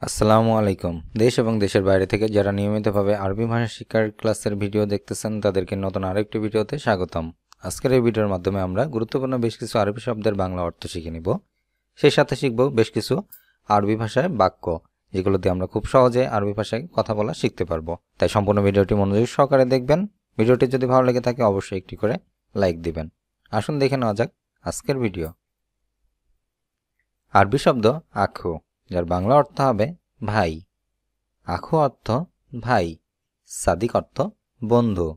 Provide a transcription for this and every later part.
আসসালামু আলাইকুম। দেশ এবং দেশের বাইরে থেকে যারা নিয়মিতভাবে আরবি ভাষা শিক্ষার ক্লাসের ভিডিও দেখতেছেন তাদেরকে নতুন আরেকটি ভিডিওতে স্বাগতম। আজকের এই ভিডিওর মাধ্যমে আমরা গুরুত্বপূর্ণ বেশ কিছু আরবি শব্দের বাংলা অর্থ শিখে নিব। সেই সাথে শিখব বেশ কিছু আরবি ভাষায় বাক্য, যেগুলো দিয়ে আমরা খুব সহজে আরবি ভাষায় কথা বলা শিখতে পারবো। তাই সম্পূর্ণ ভিডিওটি মনোযোগ সহকারে দেখবেন। ভিডিওটি যদি ভালো লেগে থাকে অবশ্যই একটি করে লাইক দিবেন। আসুন দেখে নেওয়া যাক আজকের ভিডিও। আরবি শব্দ আখু, যার বাংলা অর্থ হবে ভাই। আখু অর্থ ভাই, সাদিক অর্থ বন্ধু।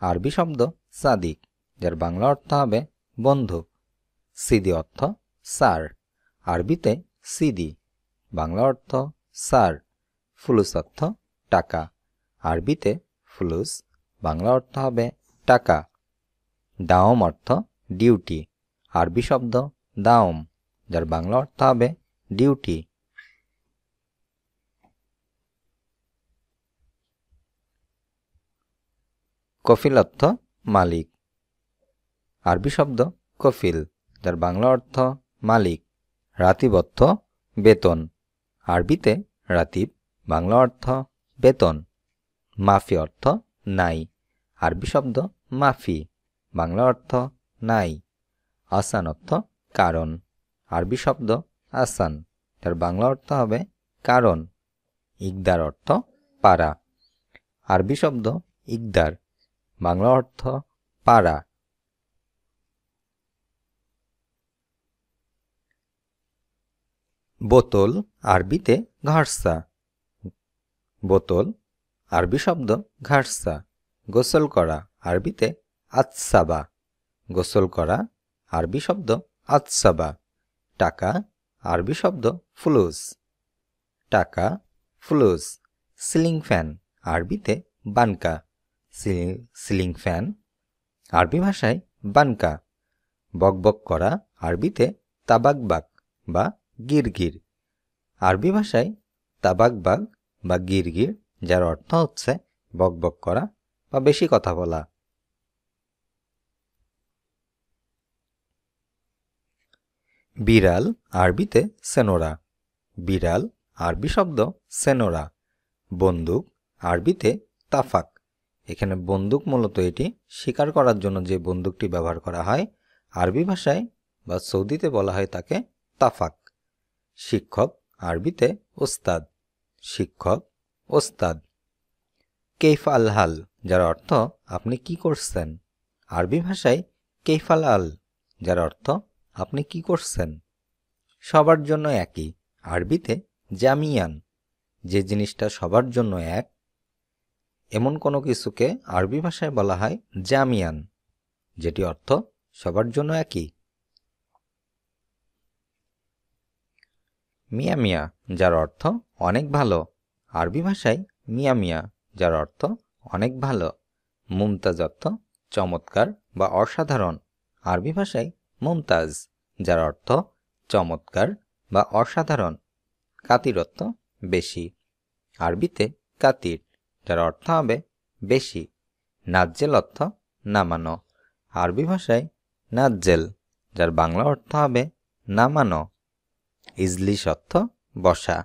আরবি শব্দ সাদিক, যার বাংলা অর্থ হবে বন্ধু। সিদি অর্থ স্যার, আরবিতে সিদি, বাংলা অর্থ স্যার। ফুলুস অর্থ টাকা, আরবিতে ফুলুস, বাংলা অর্থ হবে টাকা। দাওম অর্থ ডিউটি, আরবি শব্দ দাওম, যার বাংলা অর্থ হবে ডিউটি। কফিল অর্থ মালিক, আরবি শব্দ কফিল, যার বাংলা অর্থ মালিক। রাতিব অর্থ বেতন, আরবিতে রাতিব, বাংলা অর্থ বেতন। মাফি অর্থ নাই, আরবি শব্দ মাফি, বাংলা অর্থ নাই। আসান অর্থ কারণ, আরবি শব্দ আসান, যার বাংলা অর্থ হবে কারণ। ইকদার অর্থ পারা, আরবি শব্দ ইকদার, বাংলা অর্থ পারা। বোতল, আরবিতে ঘাড়সা, বোতল, আরবি শব্দ ঘাড়সা। গোসল করা, আরবিতে আতসাবা, গোসল করা, আরবি শব্দ আতসাবা। টাকা, আরবি শব্দ ফুলুস, টাকা, ফুলুস। সিলিং ফ্যান, আরবিতে বানকা, সিলিং ফ্যান, আরবি ভাষায় বানকা। বকবক করা, আরবিতে তাবাকবাক বা গিরগির, আরবি ভাষায় তাবাকবাক বা গিরগির, যার অর্থ হচ্ছে বকবক করা বা বেশি কথা বলা। বিড়াল, আরবিতে সেনোরা, বিড়াল, আরবি শব্দ সেনোরা। বন্দুক, আরবিতে তাফাক, এখানে বন্দুক মূলত এটি শিকার করার জন্য যে বন্দুকটি ব্যবহার করা হয়, আরবি ভাষায় বা সৌদিতে বলা হয় তাকে তাফাক। শিক্ষক, আরবিতে ওস্তাদ, শিক্ষক, ওস্তাদ। কেইফ আল হাল, যার অর্থ আপনি কি করছেন, আরবি ভাষায় কেইফ আল আল, যার অর্থ আপনি কি করছেন। সবার জন্য একই, আরবিতে জামিয়ান, যে জিনিসটা সবার জন্য এক, এমন কোনো কিছুকে আরবি ভাষায় বলা হয় জামিয়ান, যেটি অর্থ সবার জন্য একই। মিয়া মিয়া, যার অর্থ অনেক ভালো, আরবি ভাষায় মিয়া মিয়া, যার অর্থ অনেক ভালো। মুমতাজ অর্থ চমৎকার বা অসাধারণ, আরবি ভাষায় মুমতাজ, যার অর্থ চমৎকার বা অসাধারণ। কাতির অর্থ বেশি, আরবিতে কাতির, যার অর্থ হবে বেশি। নাজ্জেল অর্থ নামানো, আরবি ভাষায় নাজ্জেল, যার বাংলা অর্থ হবে নামানো। ইজলিশ অর্থ বসা,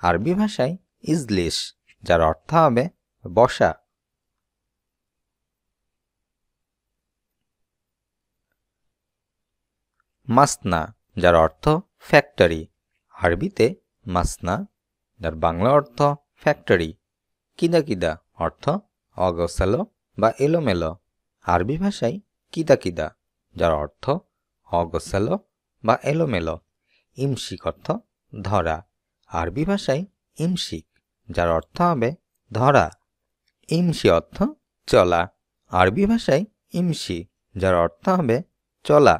আরবি ভাষায় ইজলিশ, যার অর্থ হবে বসা। মাসনা, যার অর্থ ফ্যাক্টরি, আরবিতে মাসনা, যার বাংলা অর্থ ফ্যাক্টরি। কিদা কিদা অর্থ অগোছালো বা এলোমেলো, আরবি ভাষায় কিদা কিদা, যার অর্থ অগোছালো বা এলোমেলো। ইমশিক অর্থ ধরা, আরবি ভাষায় ইমশিক, যার অর্থ হবে ধরা। ইমশি অর্থ চলা, আরবি ভাষায় ইমশি, যার অর্থ হবে চলা।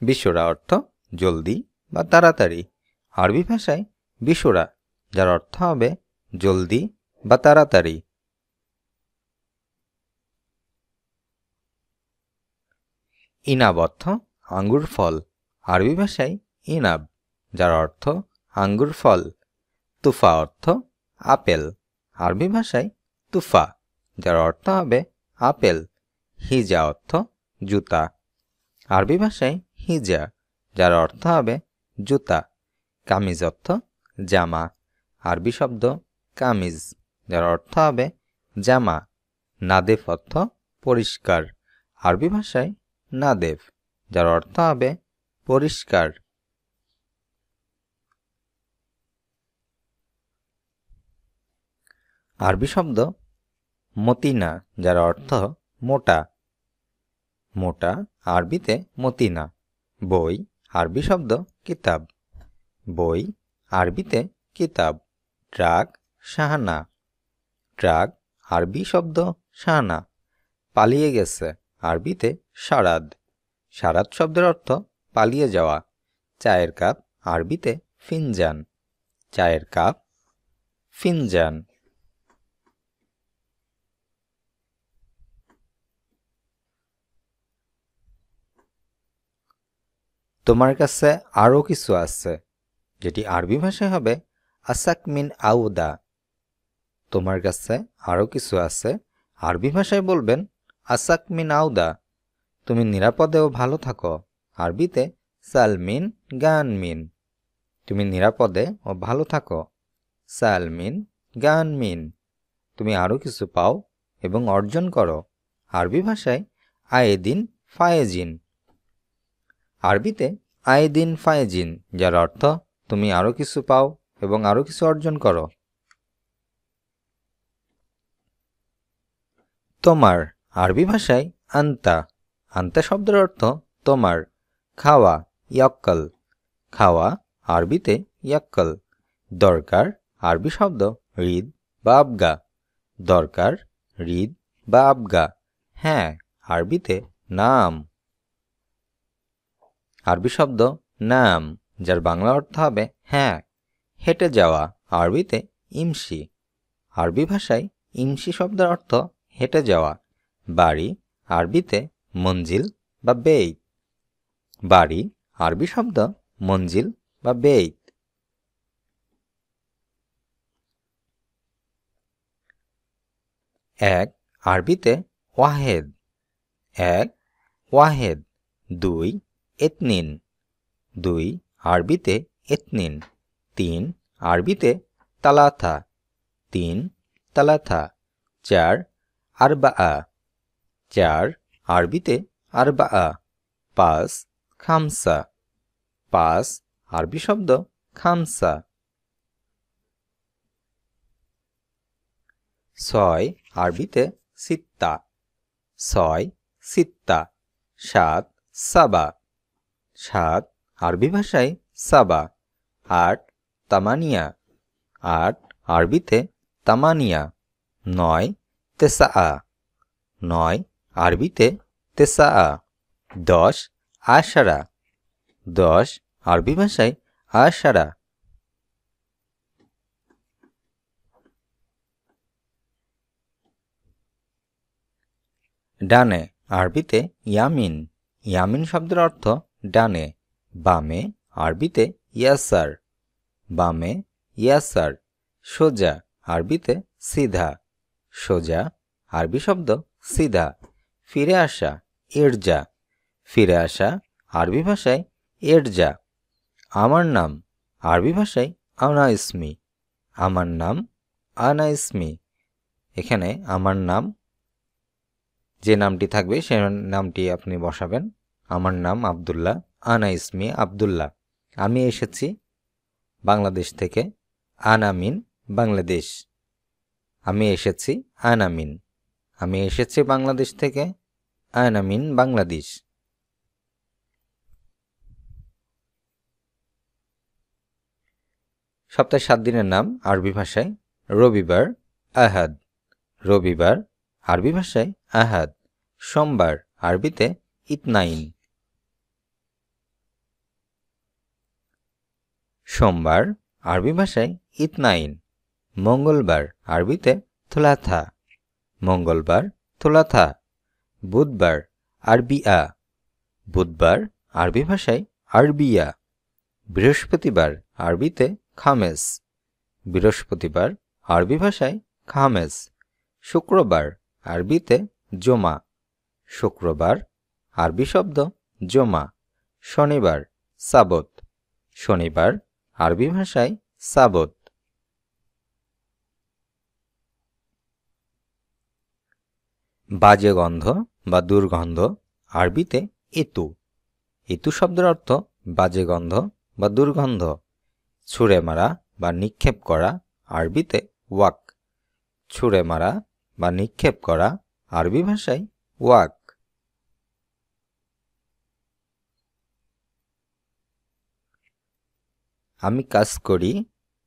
বিশোরা অর্থ জলদি বা তাড়াতাড়ি, আরবি ভাষায় বিশোরা, যার অর্থ হবে জলদি বা তাড়াতাড়ি। ইনাব অর্থ আঙ্গুর ফল, আরবি ভাষায় ইনাব, যার অর্থ আঙ্গুর ফল। তুফা অর্থ আপেল, আরবি ভাষায় তুফা, যার অর্থ হবে আপেল। হিজা অর্থ জুতা, আরবি ভাষায় হিজা, যার অর্থ হবে জুতা। কামিজ অর্থ জামা, আরবি শব্দ কামিজ, যার অর্থ হবে জামা। নাদেফ অর্থ পরিষ্কার, আরবি ভাষায় নাদেফ, যার অর্থ হবে পরিষ্কার। আরবি শব্দ মতিনা, যার অর্থ মোটা। মোটা আরবিতে মতিনা। বই আরবি শব্দ কিতাব, বই আরবিতে কিতাব। ট্রাক শাহানা, ট্রাক আরবি শব্দ শাহানা। পালিয়ে গেছে আরবিতে শারাদ, শারাদ শব্দের অর্থ পালিয়ে যাওয়া। চায়ের কাপ আরবিতে ফিনজান, চায়ের কাপ ফিনজান। তোমার কাছে আরও কিছু আছে, যেটি আরবি ভাষায় হবে আসাক মিন আউদা। তোমার কাছে আরও কিছু আছে, আরবি ভাষায় বলবেন আসাক মিন আউদা। তুমি নিরাপদে ও ভালো থাকো, আরবিতে সালমিন গান মিন। তুমি নিরাপদে ও ভালো থাকো, সালমিন গান মিন। তুমি আরও কিছু পাও এবং অর্জন করো, আরবি ভাষায় আয়েদিন ফায়েজিন। আরবিতে আয়েদিন ফায়েজিন, যার অর্থ তুমি আরও কিছু পাও এবং আরও কিছু অর্জন করো। তোমার আরবি ভাষায় আন্তা, আন্তা শব্দের অর্থ তোমার। খাওয়া ইয়াক্কাল, খাওয়া আরবিতে ইয়াক্কাল। দরকার আরবি শব্দ রিদ বা আবগা, দরকার রিদ বা আবগা। হ্যাঁ আরবিতে নাম, আরবি শব্দ নাম, যার বাংলা অর্থ হবে হ্যাঁ। হেঁটে যাওয়া আরবিতে ইমসি, আরবি ভাষায় ইমসি শব্দের অর্থ হেঁটে যাওয়া। বাড়ি আরবিতে মঞ্জিল বা বেইত, বাড়ি আরবি শব্দ মঞ্জিল বা বেইত। এক আরবিতে ওয়াহেদ, এক ওয়াহেদ। দুই এতনিন, দুই আরবিতে এতনিন। তিন আরবিতে তালাথা, তিন তালাথা। চার আরবাআ, চার আরবিতে আরবাআ। পাঁচ খামসা, পাঁচ আরবি শব্দ খামসা। ছয় আরবিতে সিত্তা, ছয় সিত্তা। সাত সাবা, সাত আরবি ভাষায় সাবা। আট তামানিয়া, আট আরবিতে তামানিয়া। নয় তেসাআ, নয় আরবিতে তেসাআ। দশ আশারা, দশ আরবি ভাষায় আশারা। ডানে আরবিতে ইয়ামিন, ইয়ামিন শব্দের অর্থ ডানে। বামে আরবিতে ইয়াসার, বামে ইয়াসার। সোজা আরবিতে সিধা, সোজা আরবি শব্দ সিধা। ফিরে আসা ইরজা, ফিরে আসা আরবি ভাষায় ইরজা। আমার নাম আরবি ভাষায় আনা ইসমি, আমার নাম আনা ইসমি। এখানে আমার নাম, যে নামটি থাকবে সে নামটি আপনি বসাবেন। আমার নাম আব্দুল্লাহ, আনা ইসমি আব্দুল্লাহ। আমি এসেছি বাংলাদেশ থেকে, আনামিন বাংলাদেশ। আমি এসেছি আনামিন, আমি এসেছি বাংলাদেশ থেকে, আনামিন বাংলাদেশ। সপ্তাহে 7 দিনের নাম আরবি ভাষায় রবিবার আহাদ, রবিবার আরবি ভাষায় আহাদ। সোমবার আরবিতে ইতনাইন, সোমবার আরবি ভাষায় ইতনাইন। মঙ্গলবার আরবিতে থুলাথা, মঙ্গলবার থুলাথা। বুধবার আরবিয়া, বুধবার আরবি ভাষায় আরবিয়া। বৃহস্পতিবার আরবিতে খামেস, বৃহস্পতিবার আরবি ভাষায় খামেস। শুক্রবার আরবিতে জমা, শুক্রবার আরবি শব্দ জমা। শনিবার সাবত, শনিবার আরবি ভাষায় সাবত। বাজে গন্ধ বা দুর্গন্ধ, আরবিতে ইতু। ইতু শব্দের অর্থ বাজে গন্ধ বা দুর্গন্ধ। ছুঁড়ে মারা বা নিক্ষেপ করা, আরবিতে ওয়াক। ছুঁড়ে মারা বা নিক্ষেপ করা, আরবি ভাষায় ওয়াক। আমি কাজ করি,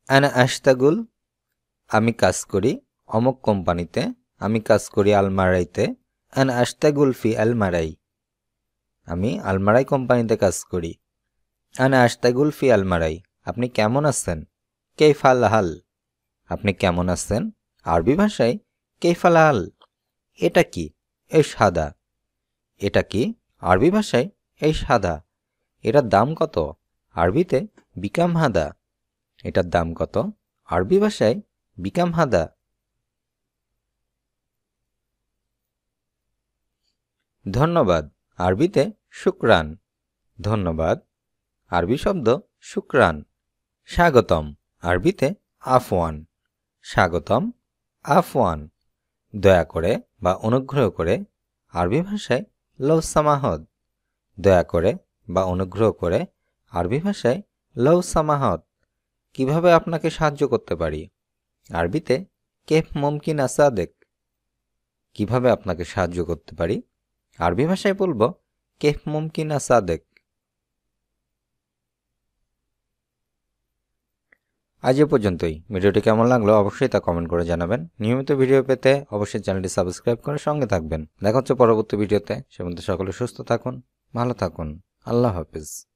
আনা আশতাগুল। আমি কাজ করি অমুক কোম্পানিতে, আমি কাজ করি আলমারাইতে, আনা আশতাগুল ফি আলমারাই। আমি আলমারাই কোম্পানিতে কাজ করি। আনা আশতাগুল ফি আলমারাই। আপনি কেমন আছেন? কেইফাল হাল। আপনি কেমন আছেন? আরবি ভাষায় কেইফাল হাল। এটা কি? এই সাদা। এটা কি? আরবি ভাষায় এই সাদা। এটার দাম কত? আরবিতে বিকাম হাদা। এটার দাম কত? আরবি ভাষায় বিকাম হাদা। ধন্যবাদ, আরবিতে শুকরান। ধন্যবাদ, আরবি শব্দ শুকরান। স্বাগতম, আরবিতে আফওয়ান। স্বাগতম, আফওয়ান। দয়া করে বা অনুগ্রহ করে, আরবি ভাষায় লও সামাহত। দয়া করে বা অনুগ্রহ করে, আরবি ভাষায় লও সামাহত। কিভাবে আপনাকে সাহায্য করতে পারি? আরবিতে কেফ মুমকিন আসাদেক। কিভাবে আপনাকে সাহায্য করতে পারি? আরবি ভাষায় বলবো কেফ মুমকিন আসাদেক। আজ এ পর্যন্তই। ভিডিওটি কেমন লাগলো অবশ্যই তা কমেন্ট করে জানাবেন। নিয়মিত ভিডিও পেতে অবশ্যই চ্যানেলটি সাবস্ক্রাইব করে সঙ্গে থাকবেন। দেখা হচ্ছে পরবর্তী ভিডিওতে। সে পর্যন্ত সকলে সুস্থ থাকুন, ভালো থাকুন। আল্লাহ হাফেজ।